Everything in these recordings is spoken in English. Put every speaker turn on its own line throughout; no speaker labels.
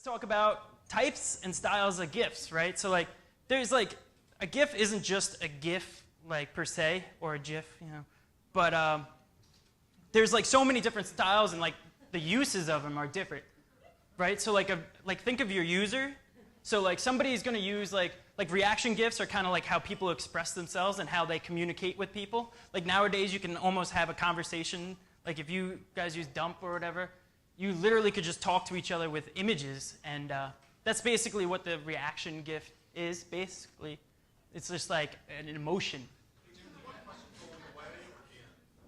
talk about types and styles of GIFs, right? So like, there's like, a GIF isn't just a GIF like per se, or a GIF, you know, but there's like so many different styles, and like the uses of them are different, right? So like think of your user. So like somebody's going to use like reaction GIFs are kind of like how people express themselves and how they communicate with people. Like nowadays you can almost have a conversation. Like if you guys use Dump or whatever, you literally could just talk to each other with images, and that's basically what the reaction GIF is. Basically, it's just like an emotion.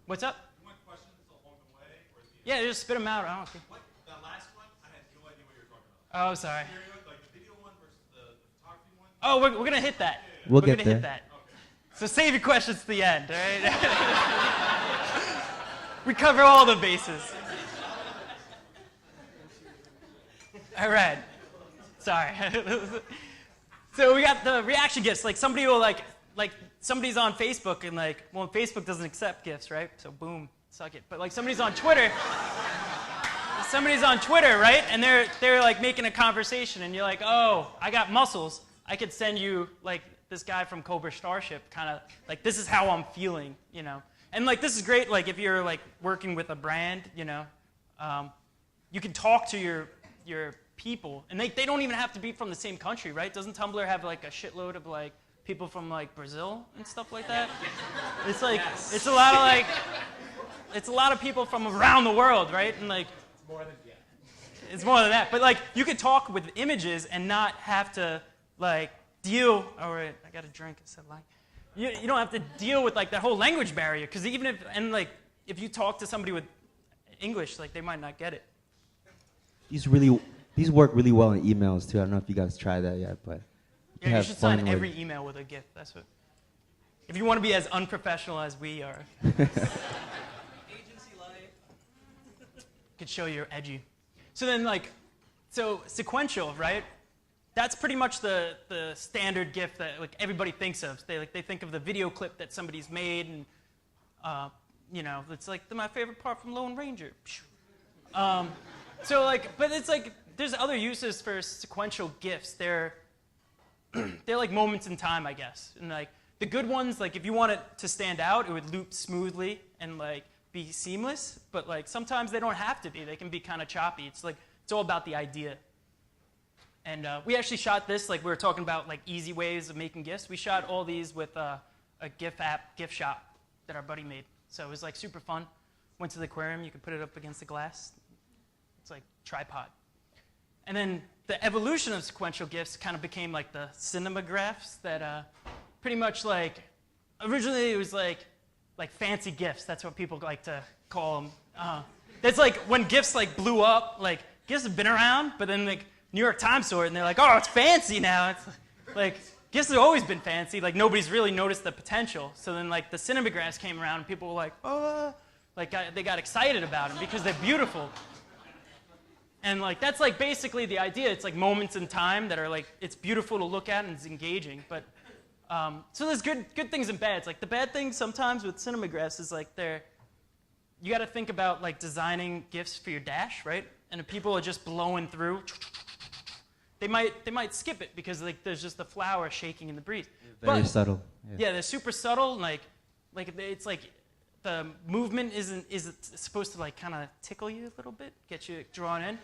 What's up? You want questions along the way, or yeah, just spit them out. I don't care.
The last one, I had no idea what you were talking about.
Oh, sorry.
Like the video one versus the photography one.
Oh, we're gonna hit that.
We'll
we're
get
gonna
there.
hit that. Okay. So save your questions to the end, all right? We cover all the bases. All right. Sorry. So we got the reaction GIFs. Like somebody will like somebody's on Facebook and like, well, Facebook doesn't accept GIFs, right? So boom, suck it. But like somebody's on Twitter, right? And they're like making a conversation, and you're like, oh, I got muscles. I could send you like this guy from Cobra Starship, kind of like, this is how I'm feeling, you know. And like this is great. Like if you're like working with a brand, you know, you can talk to your people, and they don't even have to be from the same country, right? Doesn't Tumblr have like a shitload of like people from like Brazil and stuff like that? It's like it's a lot of people from around the world, right? And like it's more than that. But like you could talk with images and not have to like deal. All right, I got a drink. I said like you don't have to deal with like that whole language barrier, because even if you talk to somebody with English, like they might not get it.
These work really well in emails too. I don't know if you guys tried that yet, but
yeah, you should sign every email with a GIF. That's what. If you want to be as unprofessional as we are. Agency life. Could show you're edgy. So then so sequential, right? That's pretty much the standard GIF that like everybody thinks of. They think of the video clip that somebody's made, and you know, it's like my favorite part from Lone Ranger. So like, but it's like there's other uses for sequential GIFs. They're like moments in time, I guess. And like the good ones, like if you want it to stand out, it would loop smoothly and like be seamless. But like sometimes they don't have to be. They can be kind of choppy. It's like it's all about the idea. And we actually shot this, like we were talking about like easy ways of making GIFs. We shot all these with a GIF app, GIF shop, that our buddy made. So it was like super fun. Went to the aquarium. You could put it up against the glass. It's like tripod. And then the evolution of sequential GIFs kind of became like the cinemagraphs that pretty much like, originally it was like fancy GIFs. That's what people like to call them. It's like when GIFs like blew up, like GIFs have been around, but then like New York Times saw it and they're like, oh, it's fancy now. It's like, GIFs have always been fancy. Like nobody's really noticed the potential. So then like the cinemagraphs came around and people were like, oh, like they got excited about them because they're beautiful. And like that's like basically the idea. It's like moments in time that are like, it's beautiful to look at and it's engaging. But so there's good things and bads. Like the bad things sometimes with cinemagraphs is like you got to think about like designing GIFs for your dash, right? And if people are just blowing through, they might skip it because like there's just the flower shaking in the breeze.
Very subtle.
Yeah, they're super subtle. And like it's like the movement isn't supposed to like kind of tickle you a little bit, get you drawn in.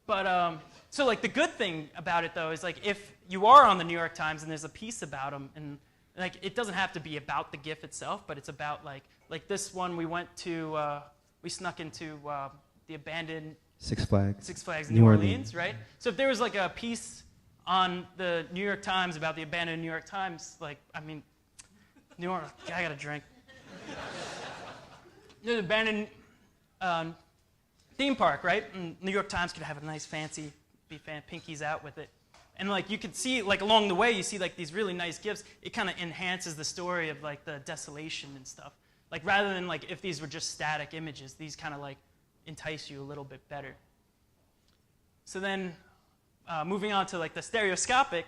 But so like the good thing about it though is like if you are on the New York Times and there's a piece about them, and like it doesn't have to be about the GIF itself, but it's about like this one we snuck into the abandoned
Six Flags
in New Orleans, right? So if there was like a piece on the New York Times about the abandoned New York Times, like I mean, New Orleans, I got a drink. The abandoned theme park, right? And New York Times could have a nice fancy, pinkies out with it. And like you could see, like along the way, you see like these really nice GIFs. It kind of enhances the story of like the desolation and stuff. Like rather than like if these were just static images, these kind of like entice you a little bit better. So then moving on to like the stereoscopic.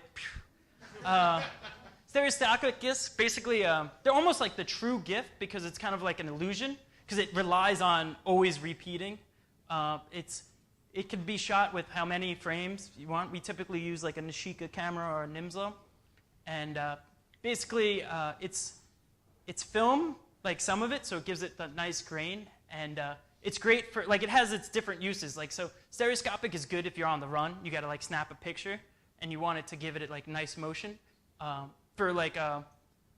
Stereoscopic GIFs, basically, they're almost like the true GIF because it's kind of like an illusion because it relies on always repeating. it could be shot with how many frames you want. We typically use like a Nishika camera or a Nimzo. And basically, it's film, like some of it, so it gives it the nice grain. And it's great for, like, it has its different uses. Like, so stereoscopic is good if you're on the run. You got to, like, snap a picture, and you want it to give it, like, nice motion. For, like,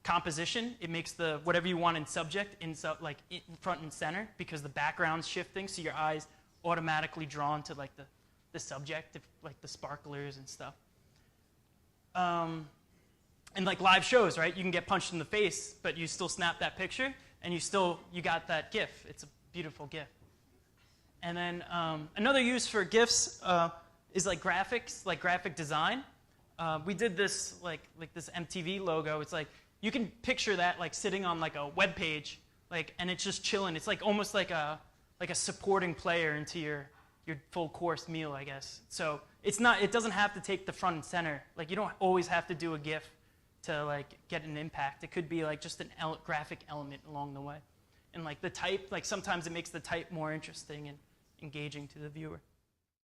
composition, it makes the whatever you want in subject in front and center, because the background's shifting, so your eyes automatically drawn to, like, the subject, like the sparklers and stuff. And like live shows, right? You can get punched in the face, but you still snap that picture, and you got that GIF. It's a beautiful GIF. And then another use for GIFs is like graphics, like graphic design. We did this like this MTV logo. It's like you can picture that like sitting on like a web page, like, and it's just chilling. It's like almost like a supporting player into your full course meal, I guess. So it doesn't have to take the front and center. Like, you don't always have to do a GIF to like get an impact. It could be like just an graphic element along the way. And like the type, like sometimes it makes the type more interesting and engaging to the viewer.